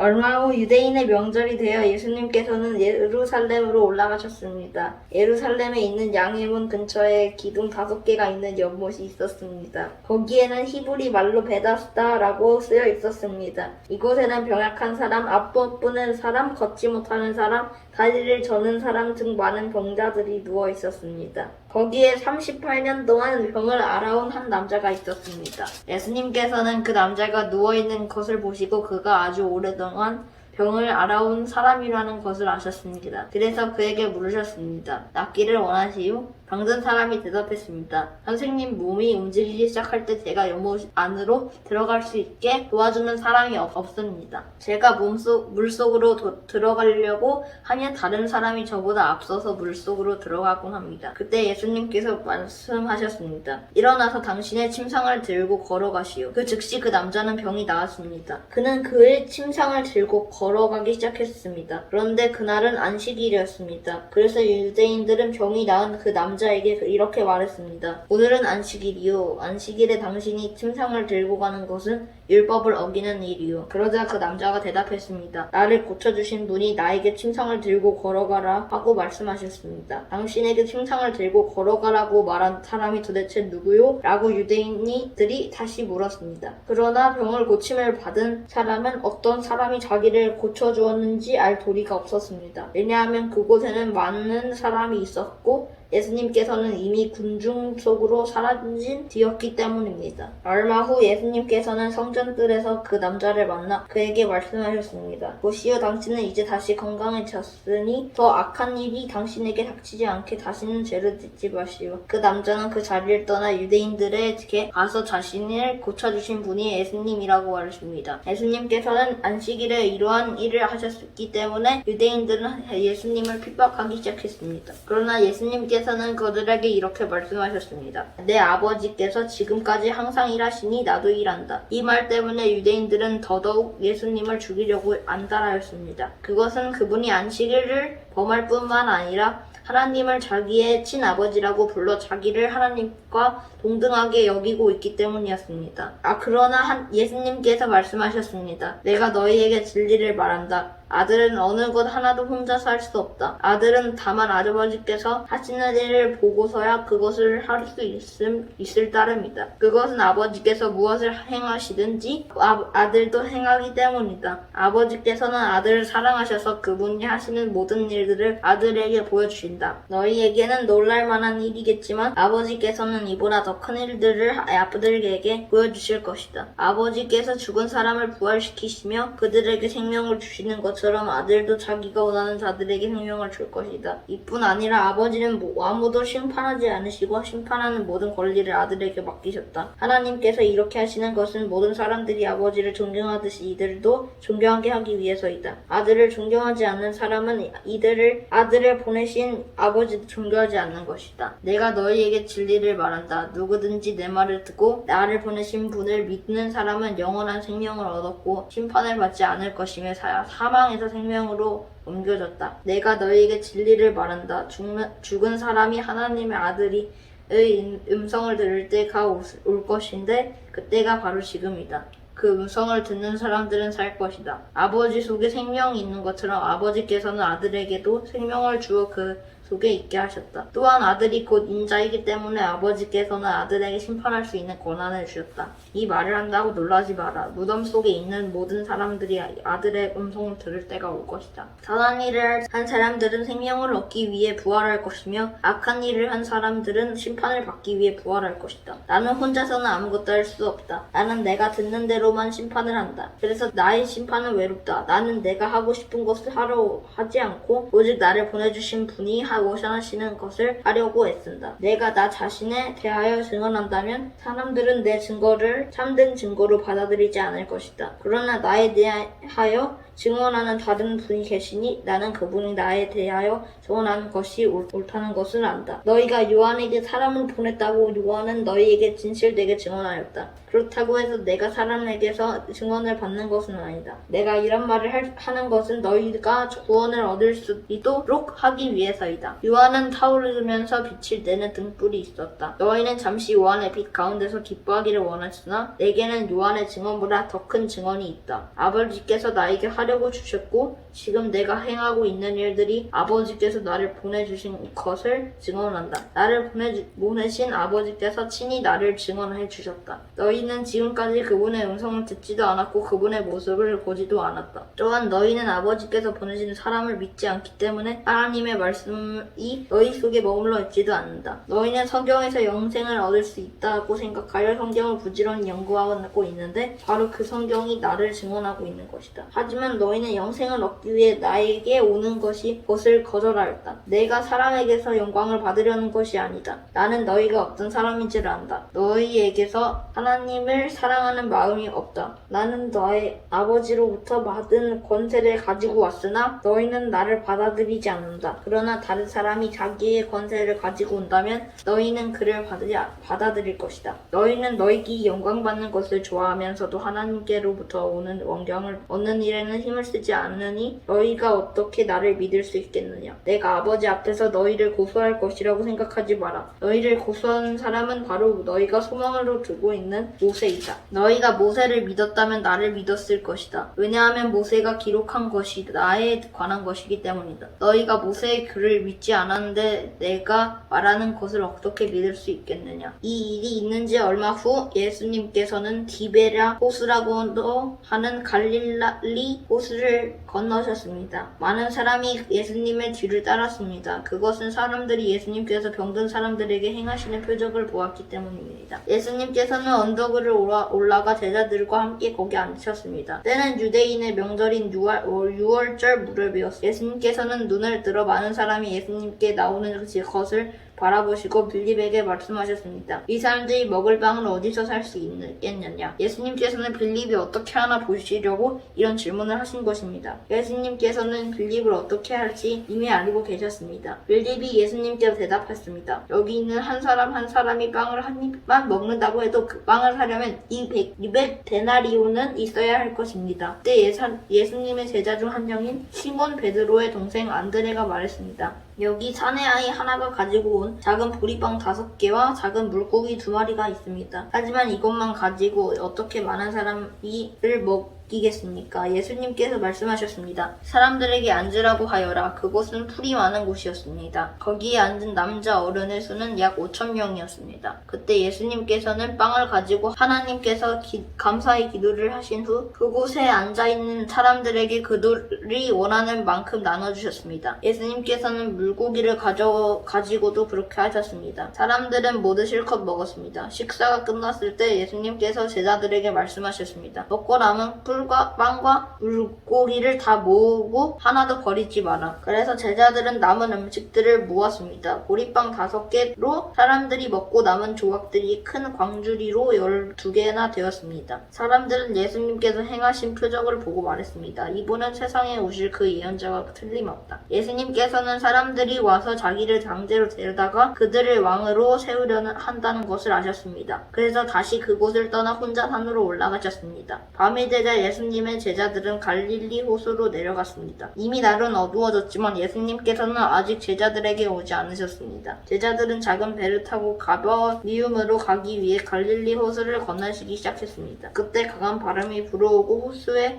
얼마 후 유대인의 명절이 되어 예수님께서는 예루살렘으로 올라가셨습니다. 예루살렘에 있는 양의문 근처에 기둥 5개가 있는 연못이 있었습니다. 거기에는 히브리 말로 베다스다라고 쓰여 있었습니다. 이곳에는 병약한 사람, 앞못 보는 사람, 걷지 못하는 사람, 다리를 저는 사람 등 많은 병자들이 누워 있었습니다. 거기에 38년 동안 병을 앓아온 한 남자가 있었습니다. 예수님께서는 그 남자가 누워있는 것을 보시고 그가 아주 오랫동안 병을 앓아온 사람이라는 것을 아셨습니다. 그래서 그에게 물으셨습니다. 낫기를 원하시오? 병든 사람이 대답했습니다. 선생님, 몸이 움직이기 시작할 때 제가 연못 안으로 들어갈 수 있게 도와주는 사람이 없습니다. 제가 물속으로 들어가려고 하면 다른 사람이 저보다 앞서서 물속으로 들어가곤 합니다. 그때 예수님께서 말씀하셨습니다. 일어나서 당신의 침상을 들고 걸어가시오. 그 즉시 그 남자는 병이 나았습니다. 그는 그의 침상을 들고 걸어가기 시작했습니다. 그런데 그날은 안식일이었습니다. 그래서 유대인들은 병이 나은 그 남자에게 이렇게 말했습니다. 오늘은 안식일이요. 안식일에 당신이 침상을 들고 가는 것은 율법을 어기는 일이요. 그러자 그 남자가 대답했습니다. 나를 고쳐주신 분이 나에게 침상을 들고 걸어가라 하고 말씀하셨습니다. 당신에게 침상을 들고 걸어가라고 말한 사람이 도대체 누구요? 라고 유대인들이 다시 물었습니다. 그러나 병을 고침을 받은 사람은 어떤 사람이 자기를 고쳐주었는지 알 도리가 없었습니다. 왜냐하면 그곳에는 많은 사람이 있었고 예수님께서는 이미 군중 속으로 사라진 뒤였기 때문입니다. 얼마 후 예수님께서는 성전뜰에서 그 남자를 만나 그에게 말씀하셨습니다. 보시오, 당신은 이제 다시 건강해졌으니 더 악한 일이 당신에게 닥치지 않게 다시는 죄를 짓지 마시오. 그 남자는 그 자리를 떠나 유대인들에게 가서 자신을 고쳐주신 분이 예수님이라고 말했습니다. 예수님께서는 안식일에 이러한 일을 하셨기 때문에 유대인들은 예수님을 핍박하기 시작했습니다. 그러나 예수님께서는 그들에게 이렇게 말씀하셨습니다. 내 아버지께서 지금까지 항상 일하시니 나도 일한다. 이 말 때문에 유대인들은 더더욱 예수님을 죽이려고 안달하였습니다. 그것은 그분이 안식일을 범할 뿐만 아니라 하나님을 자기의 친아버지라고 불러 자기를 하나님과 동등하게 여기고 있기 때문이었습니다. 그러나 예수님께서 말씀하셨습니다. 내가 너희에게 진리를 말한다. 아들은 어느 것 하나도 혼자서 할 수 없다. 아들은 다만 아버지께서 하시는 일을 보고서야 그것을 할 수 있을 따름이다. 그것은 아버지께서 무엇을 행하시든지 아들도 행하기 때문이다. 아버지께서는 아들을 사랑하셔서 그분이 하시는 모든 일들을 아들에게 보여주신다. 너희에게는 놀랄만한 일이겠지만 아버지께서는 이보다 더 큰 일들을 아들에게 보여주실 것이다. 아버지께서 죽은 사람을 부활시키시며 그들에게 생명을 주시는 것처럼 아들도 자기가 원하는 자들에게 생명을 줄 것이다. 이뿐 아니라 아버지는 아무도 심판하지 않으시고 심판하는 모든 권리를 아들에게 맡기셨다. 하나님께서 이렇게 하시는 것은 모든 사람들이 아버지를 존경하듯이 이들도 존경하게 하기 위해서이다. 아들을 존경하지 않는 사람은 아들을 보내신 아버지도 존경하지 않는 것이다. 내가 너희에게 진리를 말한다. 누구든지 내 말을 듣고 나를 보내신 분을 믿는 사람은 영원한 생명을 얻었고 심판을 받지 않을 것이며 사망에서 생명으로 옮겨졌다. 내가 너희에게 진리를 말한다. 죽은 사람이 하나님의 아들의 음성을 들을 때가 올 것인데 그때가 바로 지금이다. 그 음성을 듣는 사람들은 살 것이다. 아버지 속에 생명이 있는 것처럼 아버지께서는 아들에게도 생명을 주어 그 속에 있게 하셨다. 또한 아들이 곧 인자이기 때문에 아버지께서는 아들에게 심판할 수 있는 권한을 주셨다. 이 말을 한다고 놀라지 마라. 무덤 속에 있는 모든 사람들이 아들의 음성을 들을 때가 올 것이다. 선한 일을 한 사람들은 생명을 얻기 위해 부활할 것이며 악한 일을 한 사람들은 심판을 받기 위해 부활할 것이다. 나는 혼자서는 아무것도 할 수 없다. 나는 내가 듣는 대로만 심판을 한다. 그래서 나의 심판은 외롭다. 나는 내가 하고 싶은 것을 하지 않고 오직 나를 보내주신 분이 하시는 것을 하려고 애쓴다. 내가 나 자신에 대하여 증언한다면 사람들은 내 증거를 참된 증거로 받아들이지 않을 것이다. 그러나 나에 대하여 증언하는 다른 분이 계시니 나는 그분이 나에 대하여 증언하는 것이 옳다는 것을 안다. 너희가 요한에게 사람을 보냈다고 요한은 너희에게 진실되게 증언하였다. 그렇다고 해서 내가 사람에게서 증언을 받는 것은 아니다. 내가 이런 말을 하는 것은 너희가 구원을 얻을 수 있도록 하기 위해서이다. 요한은 타오르면서 빛을 내는 등불이 있었다. 너희는 잠시 요한의 빛 가운데서 기뻐하기를 원했으나 내게는 요한의 증언보다 더 큰 증언이 있다. 아버지께서 나에게 하려 하려고 주셨고 지금 내가 행하고 있는 일들이 아버지께서 나를 보내주신 것을 증언한다. 나를 보내신 아버지께서 친히 나를 증언해 주셨다. 너희는 지금까지 그분의 음성을 듣지도 않았고 그분의 모습을 보지도 않았다. 또한 너희는 아버지께서 보내신 사람을 믿지 않기 때문에 하나님의 말씀이 너희 속에 머물러 있지도 않는다. 너희는 성경에서 영생을 얻을 수 있다고 생각하여 성경을 부지런히 연구하고 있는데 바로 그 성경이 나를 증언하고 있는 것이다. 하지만 너희는 영생을 얻기 위해 나에게 오는 것을 거절하였다. 내가 사람에게서 영광을 받으려는 것이 아니다. 나는 너희가 어떤 사람인지를 안다. 너희에게서 하나님을 사랑하는 마음이 없다. 나는 너의 아버지로부터 받은 권세를 가지고 왔으나 너희는 나를 받아들이지 않는다. 그러나 다른 사람이 자기의 권세를 가지고 온다면 너희는 그를 받아들일 것이다. 너희는 너희끼리 영광받는 것을 좋아하면서도 하나님께로부터 오는 영광을 얻는 일에는 힘을 쓰지 않으니 너희가 어떻게 나를 믿을 수 있겠느냐. 내가 아버지 앞에서 너희를 고소할 것이라고 생각하지 마라. 너희를 고소하는 사람은 바로 너희가 소망으로 두고 있는 모세이다. 너희가 모세를 믿었다면 나를 믿었을 것이다. 왜냐하면 모세가 기록한 것이 나에 관한 것이기 때문이다. 너희가 모세의 글을 믿지 않았는데 내가 말하는 것을 어떻게 믿을 수 있겠느냐. 이 일이 있는 지 얼마 후 예수님께서는 디베랴 호수라고도 하는 갈릴리 호수를 건너셨습니다. 많은 사람이 예수님의 뒤를 따랐습니다. 그것은 사람들이 예수님께서 병든 사람들에게 행하시는 표적을 보았기 때문입니다. 예수님께서는 언덕 위로 올라가 제자들과 함께 거기 앉으셨습니다. 때는 유대인의 명절인 유월절 무렵이었습니다. 예수님께서는 눈을 들어 많은 사람이 예수님께 나오는 것을 바라보시고 빌립에게 말씀하셨습니다. 이 사람들이 먹을 빵을 어디서 살 수 있겠느냐. 예수님께서는 빌립이 어떻게 하나 보시려고 이런 질문을 하신 것입니다. 예수님께서는 빌립을 어떻게 할지 이미 알고 계셨습니다. 빌립이 예수님께 대답했습니다. 여기 있는 한 사람이 빵을 한 입만 먹는다고 해도 그 빵을 사려면 200데나리온은 있어야 할 것입니다. 그때 예수님의 제자 중 한 명인 시몬 베드로의 동생 안드레가 말했습니다. 여기 사내 아이 하나가 가지고 온 작은 보리빵 5개와 작은 물고기 2마리가 있습니다. 하지만 이것만 가지고 어떻게 많은 사람이 먹이겠습니까? 예수님께서 말씀하셨습니다. 사람들에게 앉으라고 하여라. 그곳은 풀이 많은 곳이었습니다. 거기에 앉은 남자 어른의 수는 약 5,000명이었습니다. 그때 예수님께서는 빵을 가지고 하나님께서 감사의 기도를 하신 후 그곳에 앉아있는 사람들에게 그들이 원하는 만큼 나눠주셨습니다. 예수님께서는 물고기를 가지고도 그렇게 하셨습니다. 사람들은 모두 실컷 먹었습니다. 식사가 끝났을 때 예수님께서 제자들에게 말씀하셨습니다. 먹고 남은 빵과 물고기를 다 모으고 하나도 버리지 마라. 그래서 제자들은 남은 음식들을 모았습니다. 보리빵 5개로 사람들이 먹고 남은 조각들이 큰 광주리로 12개나 되었습니다. 사람들은 예수님께서 행하신 표적을 보고 말했습니다. 이분은 세상에 오실 그 예언자와 틀림없다. 예수님께서는 사람들이 와서 자기를 강제로 데려다가 그들을 왕으로 세우려는 한다는 것을 아셨습니다. 그래서 다시 그곳을 떠나 혼자 산으로 올라가셨습니다. 밤이 되자 예수님의 제자들은 갈릴리 호수로 내려갔습니다. 이미 날은 어두워졌지만 예수님께서는 아직 제자들에게 오지 않으셨습니다. 제자들은 작은 배를 타고 가버니움으로 가기 위해 갈릴리 호수를 건너시기 시작했습니다. 그때 강한 바람이 불어오고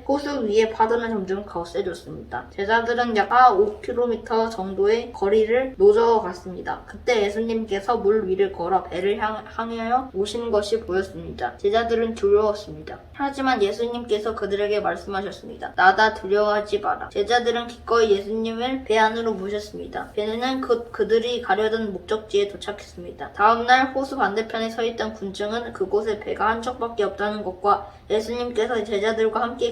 호수 위의 파도는 점점 거세졌습니다. 제자들은 약 5km 정도의 거리를 노저어갔습니다. 그때 예수님께서 물 위를 걸어 배를 향하여 오시는 것이 보였습니다. 제자들은 두려웠습니다. 하지만 예수님께서 그들에게 말씀하셨습니다. 나다, 두려워하지 마라. 제자들은 기꺼이 예수님을 배 안으로 모셨습니다. 배는 그들이 가려던 목적지에 도착했습니다. 다음날 호수 반대편에 서 있던 군중은 그곳에 배가 한 척밖에 없다는 것과 예수님께서 제자들과 함께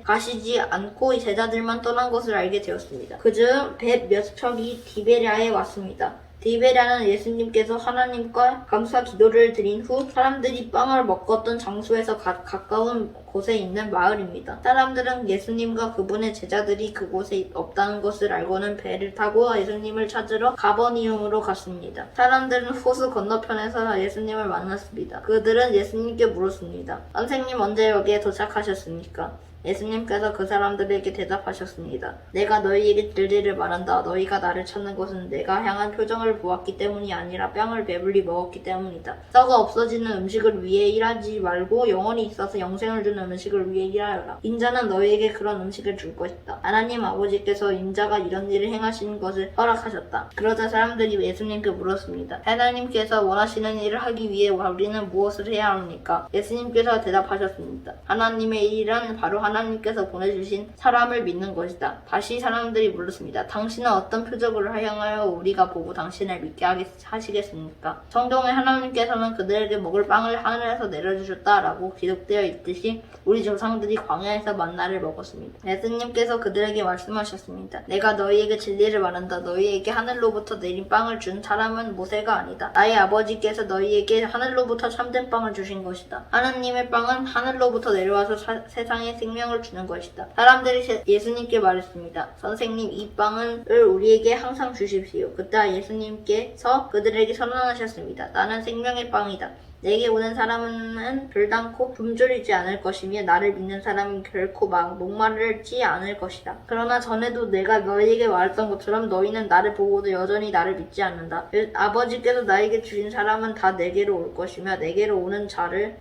가시지 않고 제자들만 떠난 것을 알게 되었습니다. 그중 배 몇 척이 디베랴에 왔습니다. 디베랴는 예수님께서 하나님과 감사 기도를 드린 후 사람들이 빵을 먹었던 장소에서 가까운 곳에 있는 마을입니다. 사람들은 예수님과 그분의 제자들이 그곳에 없다는 것을 알고는 배를 타고 예수님을 찾으러 가버니움으로 갔습니다. 사람들은 호수 건너편에서 예수님을 만났습니다. 그들은 예수님께 물었습니다. 선생님, 언제 여기에 도착하셨습니까? 예수님께서 그 사람들에게 대답하셨습니다. 내가 너희에게 진리를 말한다. 너희가 나를 찾는 것은 내가 향한 표정을 보았기 때문이 아니라 빵을 배불리 먹었기 때문이다. 썩어 없어지는 음식을 위해 일하지 말고 영원히 있어서 영생을 주는 음식을 위해 일하여라. 인자는 너희에게 그런 음식을 줄 것이다. 하나님 아버지께서 인자가 이런 일을 행하시는 것을 허락하셨다. 그러자 사람들이 예수님께 물었습니다. 하나님께서 원하시는 일을 하기 위해 우리는 무엇을 해야 합니까? 예수님께서 대답하셨습니다. 하나님의 일은 바로 하나님께서 보내주신 사람을 믿는 것이다. 다시 사람들이 물었습니다. 당신은 어떤 표적을 향하여 우리가 보고 당신을 믿게 하시겠습니까? 성경에 하나님께서는 그들에게 먹을 빵을 하늘에서 내려주셨다라고 기록되어 있듯이 우리 조상들이 광야에서 만나를 먹었습니다. 예수님께서 그들에게 말씀하셨습니다. 내가 너희에게 진리를 말한다. 너희에게 하늘로부터 내린 빵을 준 사람은 모세가 아니다. 나의 아버지께서 너희에게 하늘로부터 참된 빵을 주신 것이다. 하나님의 빵은 하늘로부터 내려와서 세상에 생명을 주는 것이다. 사람들이 예수님께 말했습니다. 선생님, 이 빵을 우리에게 항상 주십시오. 그때 예수님께서 그들에게 선언하셨습니다. 나는 생명의 빵이다. 내게 오는 사람은 결단코 굶주리지 않을 것이며 나를 믿는 사람은 결코 목마르지 않을 것이다. 그러나 전에도 내가 너희에게 말했던 것처럼 너희는 나를 보고도 여전히 나를 믿지 않는다. 아버지께서 나에게 주신 사람은 다 내게로 올 것이며 내게로 오는 자를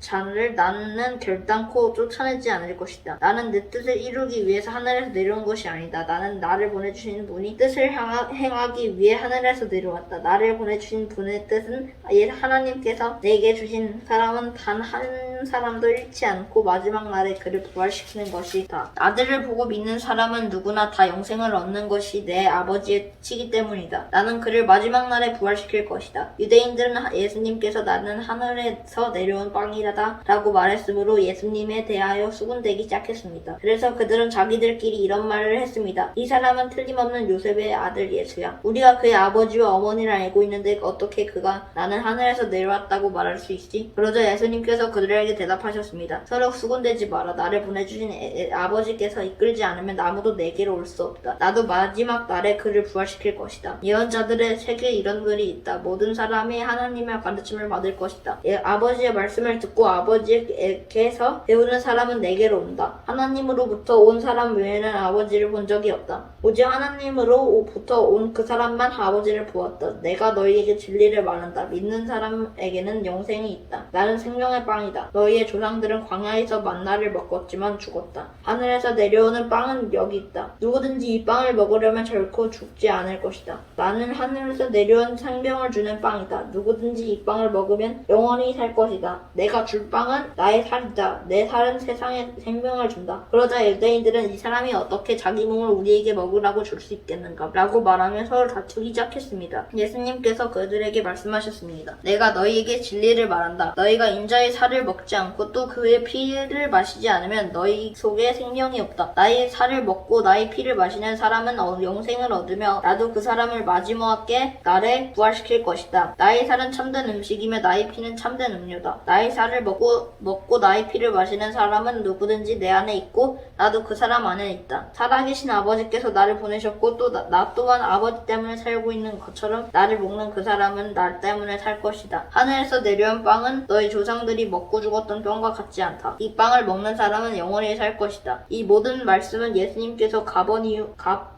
나는 결단코 쫓아내지 않을 것이다. 나는 내 뜻을 이루기 위해서 하늘에서 내려온 것이 아니다. 나는 나를 보내주신 분이 뜻을 행하기 위해 하늘에서 내려왔다. 나를 보내주신 분의 뜻은 하나님께서 내게 주신 사람은 단 한 사람도 잃지 않고 마지막 날에 그를 부활시키는 것이다. 아들을 보고 믿는 사람은 누구나 다 영생을 얻는 것이 내 아버지의 뜻이기 때문이다. 나는 그를 마지막 날에 부활시킬 것이다. 유대인들은 예수님께서 나는 하늘에서 내려온 빵이라다 라고 말했으므로 예수님에 대하여 수군대기 시작했습니다. 그래서 그들은 자기들끼리 이런 말을 했습니다. 이 사람은 틀림없는 요셉의 아들 예수야. 우리가 그의 아버지와 어머니를 알고 있는데 어떻게 그가 나는 하늘에서 내려왔다고 말할 수 있지? 그러자 예수님께서 그들에게 대답하셨습니다. 서로 수군대지 마라. 나를 보내주신 아버지께서 이끌지 않으면 아무도 내게로 올 수 없다. 나도 마지막 날에 그를 부활시킬 것이다. 예언자들의 책에 이런 글이 있다. 모든 사람이 하나님의 가르침을 받을 것이다. 아버지의 말씀을 듣고 아버지께서 배우는 사람은 내게로 온다. 하나님으로부터 온 사람 외에는 아버지를 본 적이 없다. 오직 하나님으로부터 온 그 사람만 아버지를 보았다. 내가 너희에게 진리를 말한다. 믿는 사람에게는 영생이 있다. 나는 생명의 빵이다. 너희의 조상들은 광야에서 만나를 먹었지만 죽었다. 하늘에서 내려오는 빵은 여기 있다. 누구든지 이 빵을 먹으려면 결코 죽지 않을 것이다. 나는 하늘에서 내려온 생명을 주는 빵이다. 누구든지 이 빵을 먹으면 영원히 살 것이다. 내가 줄 빵은 나의 살이다. 내 살은 세상에 생명을 준다. 그러자 유대인들은 이 사람이 어떻게 자기 몸을 우리에게 먹으라고 줄 수 있겠는가? 라고 말하며 서로 다투기 시작했습니다. 예수님께서 그들에게 말씀하셨습니다. 내가 너희에게 진리를 말한다. 너희가 인자의 살을 먹지 않고 또 그의 피를 마시지 않으면 너희 속에 생명이 없다. 나의 살을 먹고 나의 피를 마시는 사람은 영생을 얻으며 나도 그 사람을 마지막 날에 부활시킬 것이다. 나의 살은 참된 음식이며 나의 피는 참된 음료다. 나의 살을 먹고 나의 피를 마시는 사람은 누구든지 내 안에 있고 나도 그 사람 안에 있다. 살아계신 아버지께서 나를 보내셨고 또 나 또한 아버지 때문에 살고 있는 것처럼 나를 먹는 그 사람은 나 때문에 살 것이다. 하늘에서 내려온 빵은 너희 조상들이 먹고 죽었던 빵과 같지 않다. 이 빵을 먹는 사람은 영원히 살 것이다. 이 모든 말씀은 예수님께서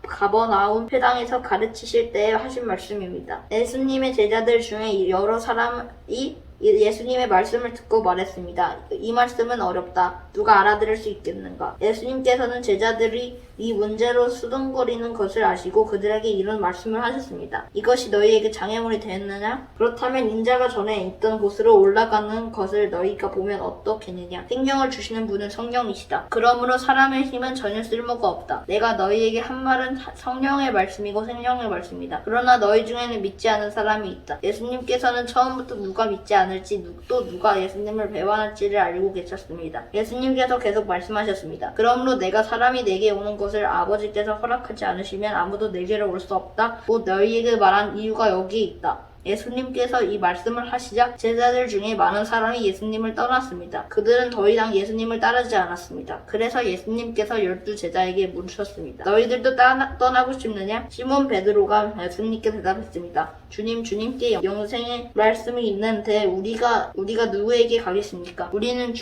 가버나움 회당에서 가르치실 때 하신 말씀입니다. 예수님의 제자들 중에 여러 사람이 예수님의 말씀을 듣고 말했습니다. 이 말씀은 어렵다. 누가 알아들을 수 있겠는가? 예수님께서는 제자들이 이 문제로 수동거리는 것을 아시고 그들에게 이런 말씀을 하셨습니다. 이것이 너희에게 장애물이 되었느냐? 그렇다면 인자가 전에 있던 곳으로 올라가는 것을 너희가 보면 어떻겠느냐? 생명을 주시는 분은 성령이시다. 그러므로 사람의 힘은 전혀 쓸모가 없다. 내가 너희에게 한 말은 성령의 말씀이고 생명의 말씀이다. 그러나 너희 중에는 믿지 않은 사람이 있다. 예수님께서는 처음부터 누가 믿지 않을지 또 누가 예수님을 배반할지를 알고 계셨습니다. 예수님께서 계속 말씀하셨습니다. 그러므로 내가 사람이 내게 오는 것을 아버지께서 허락하지 않으시면 아무도 내게로 올 수 없다. 곧 너희에게 말한 이유가 여기에 있다. 예수님께서 이 말씀을 하시자 제자들 중에 많은 사람이 예수님을 떠났습니다. 그들은 더 이상 예수님을 따르지 않았습니다. 그래서 예수님께서 12 제자에게 물으셨습니다. 너희들도 떠나고 싶느냐? 시몬 베드로가 예수님께 대답했습니다. 주님께 영생의 말씀이 있는데 우리가 누구에게 가겠습니까? 우리는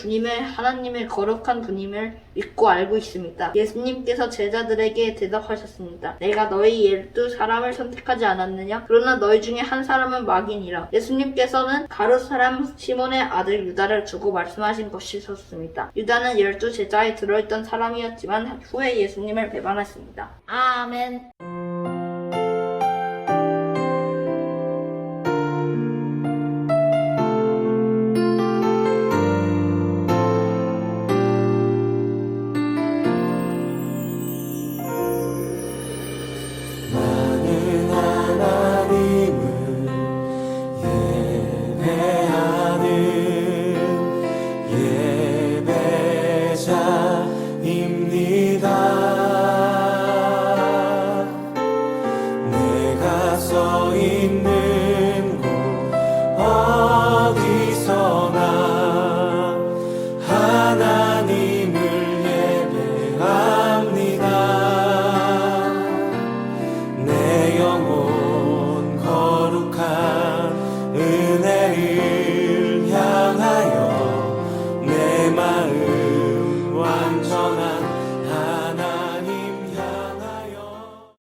하나님의 거룩한 분임을 믿고 알고 있습니다. 예수님께서 제자들에게 대답하셨습니다. 내가 너희 12사람을 선택하지 않았느냐? 그러나 너희 중에 한 사람은 마귀니라. 예수님께서는 가룟 사람 시몬의 아들 유다를 두고 말씀하신 것이었습니다. 유다는 12제자에 들어있던 사람이었지만 후에 예수님을 배반했습니다. 아멘.